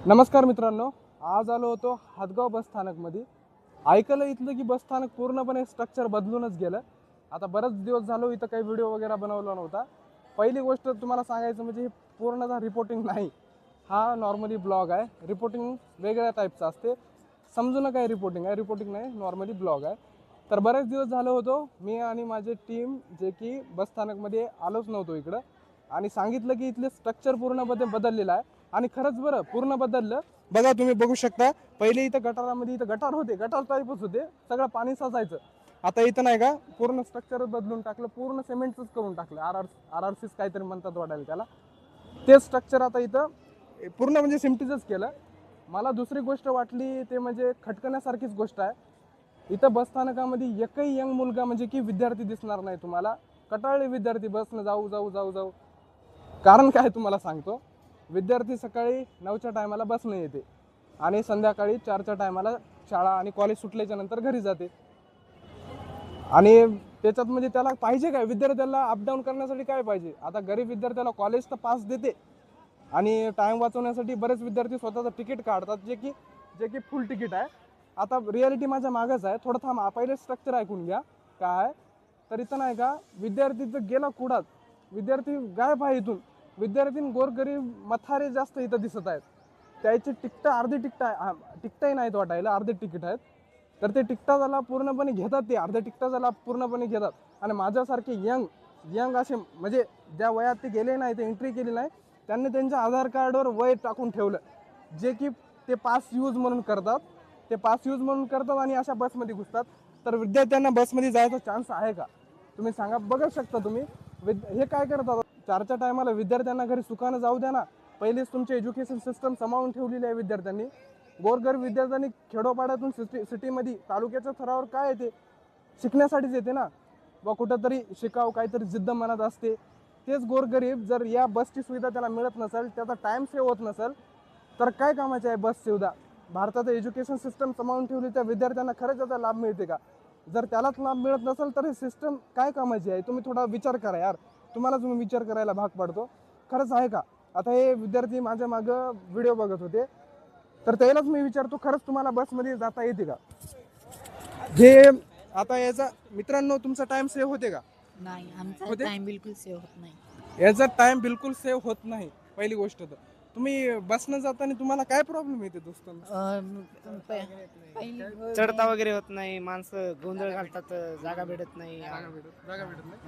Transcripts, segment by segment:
नमस्कार मित्रांनो, आज आलो होतो हातगाव बस स्थानकमध्ये. ऐकलं इथलं की बस स्थानक पूर्णपणे स्ट्रक्चर बदलूनच गेलं. आता बरेच दिवस झालो इथं काही व्हिडिओ वगैरे बनवला नव्हता. पहिली गोष्ट तुम्हाला सांगायचं म्हणजे हे पूर्णतः रिपोर्टिंग नाही, हा नॉर्मली ब्लॉग आहे. रिपोर्टिंग वेगळ्या टाईपचं असते, समजू नका काय रिपोर्टिंग आहे. रिपोर्टिंग नाही, नॉर्मली ब्लॉग आहे. तर बरेच दिवस झालो होतो मी आणि माझे टीम जे की बस स्थानकमध्ये आलोच नव्हतो इकडं, आणि सांगितलं की इथले स्ट्रक्चर पूर्णपणे बदललेलं आहे. आणि खरंच बरं पूर्ण बदललं. बघा तुम्ही बघू शकता, पहिले इथं गटारामध्ये इथं गटार होते, गटार टाईपच होते, सगळं पाणी साचायचं. आता इथं नाही का, पूर्ण स्ट्रक्चर बदलून टाकलं, पूर्ण सिमेंटच करून टाकलं. आर सीच काहीतरी म्हणतात वाटायला त्याला. ते स्ट्रक्चर आता इथं पूर्ण म्हणजे सिमटीचंच केलं. मला दुसरी गोष्ट वाटली ते म्हणजे खटकण्यासारखीच गोष्ट आहे. इथं बसस्थानकामध्ये एकही यंग मुलगा म्हणजे की विद्यार्थी दिसणार नाही तुम्हाला. कटाळले विद्यार्थी बसनं जाऊ जाऊ जाऊ जाऊ. कारण काय तुम्हाला सांगतो, विद्यार्थी सकाळी 9च्या टायमाला बसनं येते आणि संध्याकाळी 4च्या टायमाला शाळा आणि कॉलेज सुटल्याच्या नंतर घरी जाते. आणि त्याच्यात म्हणजे त्याला पाहिजे काय, विद्यार्थ्याला अपडाऊन करण्यासाठी काय पाहिजे. आता गरीब विद्यार्थ्याला कॉलेज तर पास देते, आणि टाईम वाचवण्यासाठी बरेच विद्यार्थी स्वतःचं तिकीट काढतात, जे की फुल तिकीट आहे. आता रियालिटी माझ्या मागच आहे. थोडं थांब, पहिले स्ट्रक्चर ऐकून घ्या काय. तर इथं नाही का, विद्यार्थीचं गेला कुडात, विद्यार्थी गायब आहे इथून. विद्यार्थी गोरगरीब मथारे जास्त इथं दिसत आहेत. त्याची तिकटं अर्धी तिकटं आहे, तिकटंही नाहीत वाटायला, अर्धे तिकीट आहेत. तर ते तिकटाचा लाभ पूर्णपणे घेतात, ते अर्ध्या तिकटाचा लाभ पूर्णपणे घेतात. आणि माझ्यासारखे यंग असे म्हणजे ज्या वयात ते गेले नाही, ते एंट्री केली नाही, त्यांनी त्यांच्या आधार कार्डवर वय टाकून ठेवलं, जे की ते पास यूज म्हणून करतात. ते पास यूज म्हणून करतात आणि अशा बसमध्ये घुसतात. तर विद्यार्थ्यांना बसमध्ये जायचा चान्स आहे का, तुम्ही सांगा. बघू शकता तुम्ही हे काय करतात. 4च्या टायमाला विद्यार्थ्यांना घरी सुखानं जाऊ द्या ना. पहिलेच तुमची एज्युकेशन सिस्टम समावून ठेवलेली आहे विद्यार्थ्यांनी. गोरगरीब विद्यार्थ्यांनी खेडोपाड्यातून सिटीमध्ये तालुक्याच्या थरावर काय येते, शिकण्यासाठीच येते ना. व कुठंतरी शिकाव, काहीतरी जिद्द मनात असते. तेच गोरगरीब जर या बसची सुविधा त्याला मिळत नसेल, त्याचा टाईम सेव्ह होत नसेल, तर काय कामाची आहे बस सुविधा. भारताचं एज्युकेशन सिस्टम समावून ठेवली, त्या विद्यार्थ्यांना खरंच त्याचा लाभ मिळते का. जर त्यालाच लाभ मिळत नसेल तर हे सिस्टम काय कामाची आहे. तुम्ही थोडा विचार करा यार, तुम्ही विचार करायला भाग पडतो. खरंच आहे का. आता हे विद्यार्थी माझ्या मागं व्हिडिओ बघत होते, तर त्यालाच मी विचारतो, खरंच तुम्हाला बसमध्ये जाता येते का. हे आता याचा मित्रांनो, तुमचा टाइम सेव्ह होते का. नाही, आमचा होते, टाइम बिलकुल सेव्ह होत नाही. याचा टाइम बिलकुल सेव्ह होत नाही. पहिली गोष्ट तर तुम्ही बसनं जाताना तुम्हाला काय प्रॉब्लेम येते दोस्तों. पहिली चढता वगैरे होत नाही, माणसं गोंधळ घालतात, जागा भेटत नाही. जागा भेटत नाही.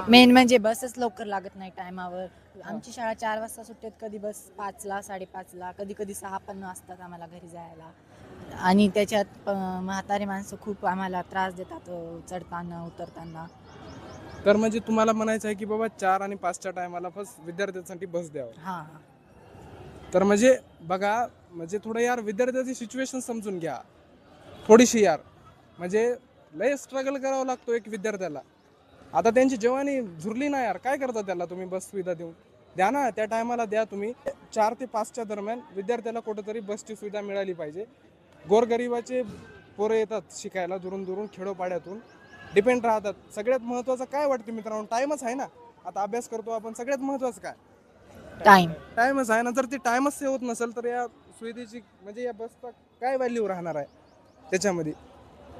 मेन म्हणजे बसच लवकर लागत नाही टायमावर. आमची शाळा 4 वाजता सुटते, कधी बस 5ला 5:30ला, कधी कधी 6 पण वाजतात आम्हाला घरी जायला. आणि त्याच्यात म्हातारे माणसं खूप आम्हाला त्रास देतात चढताना उतरताना. तर म्हणजे तुम्हाला म्हणायचं आहे की बाबा 4 आणि 5च्या टायमाला बस विद्यार्थ्यांसाठी बस द्यावं. हां. तर म्हणजे बघा, म्हणजे थोडं यार विद्यार्थ्याची सिच्युएशन समजून घ्या थोडीशी यार. म्हणजे लय स्ट्रगल करावा लागतो एक विद्यार्थ्याला. आता त्यांची जेवणी झुरली ना यार, काय करता त्याला तुम्ही बस सुविधा देऊन द्या ना, त्या टायमाला द्या तुम्ही. 4 ते 5च्या दरम्यान विद्यार्थ्याला कुठंतरी बसची सुविधा मिळाली पाहिजे. गोरगरिबाचे पोरं येतात शिकायला दुरून दुरून, खेडोपाड्यातून डिपेंड राहतात. सगळ्यात महत्त्वाचं काय वाटतं मित्रांनो, टाईमच आहे ना. आता अभ्यास करतो आपण, सगळ्यात महत्त्वाचं काय, टाईमच आहे ना. जर ते टाईमच सेव्ह होत नसेल तर या सुविधेची म्हणजे या बसचा काय व्हॅल्यू राहणार आहे त्याच्यामध्ये.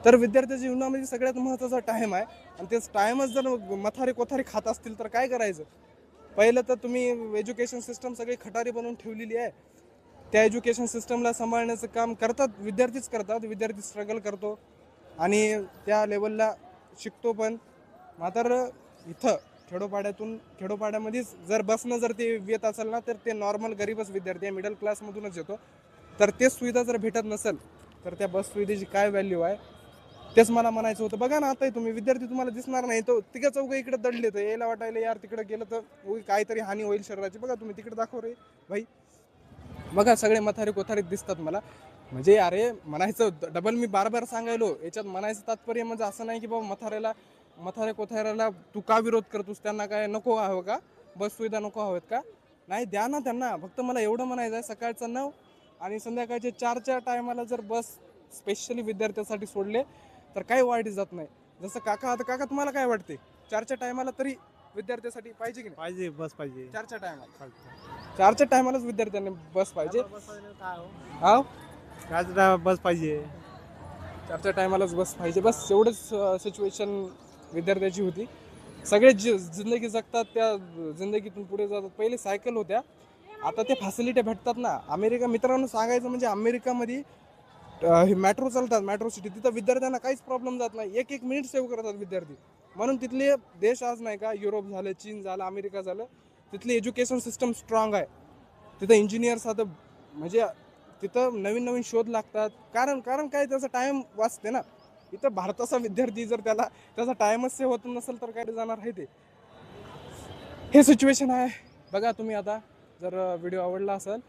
तर विद्यार्थ्याच्या जीवनामध्ये सगळ्यात महत्त्वाचा टाईम आहे, आणि तेच टाईमच जर मथारे कोथारे खात असतील तर काय करायचं. पहिलं तर तुम्ही एज्युकेशन सिस्टम सगळी खटारी बनवून ठेवलेली आहे. त्या एज्युकेशन सिस्टमला सांभाळण्याचं काम करतात विद्यार्थीच करतात. विद्यार्थी स्ट्रगल करतो आणि त्या लेवलला शिकतो पण. मात्र इथं खेडोपाड्यामध्येच जर बसनं जर ते येत असेल ना, तर ते नॉर्मल गरीबच विद्यार्थी आहे, मिडल क्लासमधूनच येतो. तर तेच सुविधा जर भेटत नसेल तर त्या बस सुविधेची काय व्हॅल्यू आहे, तेच मला म्हणायचं होतं. बघा ना, आता तुम्ही विद्यार्थी तुम्हाला दिसणार नाही, तो तिघं चौघं इकडे दडले, तर यायला वाटायला यार तिकडे गेलं तर काहीतरी हानी होईल शरीराची. बघा तुम्ही तिकडे दाखव रे भाई, बघा सगळे मथारे कोथारे दिसतात मला. म्हणजे अरे म्हणायचं डबल मी बार सांगायलो याच्यात, म्हणायचं तात्पर्य म्हणजे असं नाही की बाबा मथारे कोथाऱ्याला तू का विरोध करतोस, त्यांना काय नको हवं का, बस सुविधा नको हवेत का. नाही, द्या ना त्यांना. फक्त मला एवढं म्हणायचं आहे, सकाळचं 9 आणि संध्याकाळचे 4च्या टायमाला जर बस स्पेशली विद्यार्थ्यांसाठी सोडले तर काही वाईट जात नाही. जसं काका, आता काका तुम्हाला काय वाटते 4च्या टायमाला तरी विद्यार्थ्यासाठी पाहिजे की नाही? पाहिजे बस पाहिजे. चारच्या टायमाला टायमालाच विद्यार्थ्यांनी बस पाहिजे. हा बस पाहिजे. चारच्या टायमालाच बस पाहिजे. बस एवढंच सिच्युएशन विद्यार्थ्याची होती. सगळे जिंदगी जगतात त्या जिंदगीतून पुढे जातात. पहिले सायकल होत्या, आता ते फॅसिलिटी भेटतात ना. अमेरिका मित्रांनो सांगायचं म्हणजे अमेरिकामध्ये हे मेट्रो चालतात, मेट्रो सिटी. तिथं विद्यार्थ्यांना काहीच प्रॉब्लेम जात नाही. एक मिनिट सेव्ह करतात विद्यार्थी. म्हणून तिथले देश आज नाही का, युरोप झालं, चीन झालं, अमेरिका झालं, तिथली एज्युकेशन सिस्टम स्ट्रॉंग आहे. तिथं इंजिनियर्स आता म्हणजे तिथं नवीन नवीन शोध लागतात. कारण काय, त्याचा टाइम वाचते ना. इथं भारताचा विद्यार्थी जर त्याचा टाइमच सेव्ह होत नसेल तर काय जाणार आहे ते. हे सिच्युएशन आहे. बघा तुम्ही आता जर व्हिडिओ आवडला असेल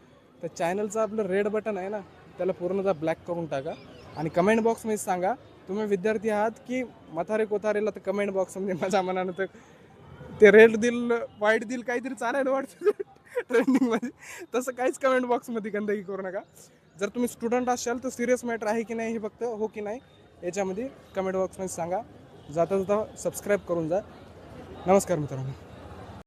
तर चॅनलचं आपलं रेड बटन आहे ना, त्याला पूर्णतः ब्लॅक करून टाका. आणि कमेंट बॉक्समध्ये सांगा तुम्ही विद्यार्थी आहात की म्हातारे कोतारेला. तर कमेंट बॉक्समध्ये माझ्या मनानं तर ते रेड दिल व्हाईट दिल काहीतरी चालायला वाटतं ट्रेंडिंगमध्ये. तसं काहीच कमेंट बॉक्समध्ये गंदगी करू नका. जर तुम्ही स्टुडंट असाल तर सिरियस मॅटर आहे की नाही हे फक्त हो की नाही याच्यामध्ये कमेंट बॉक्समध्ये सांगा. जाता सबस्क्राईब करून जा. नमस्कार मित्रांनो.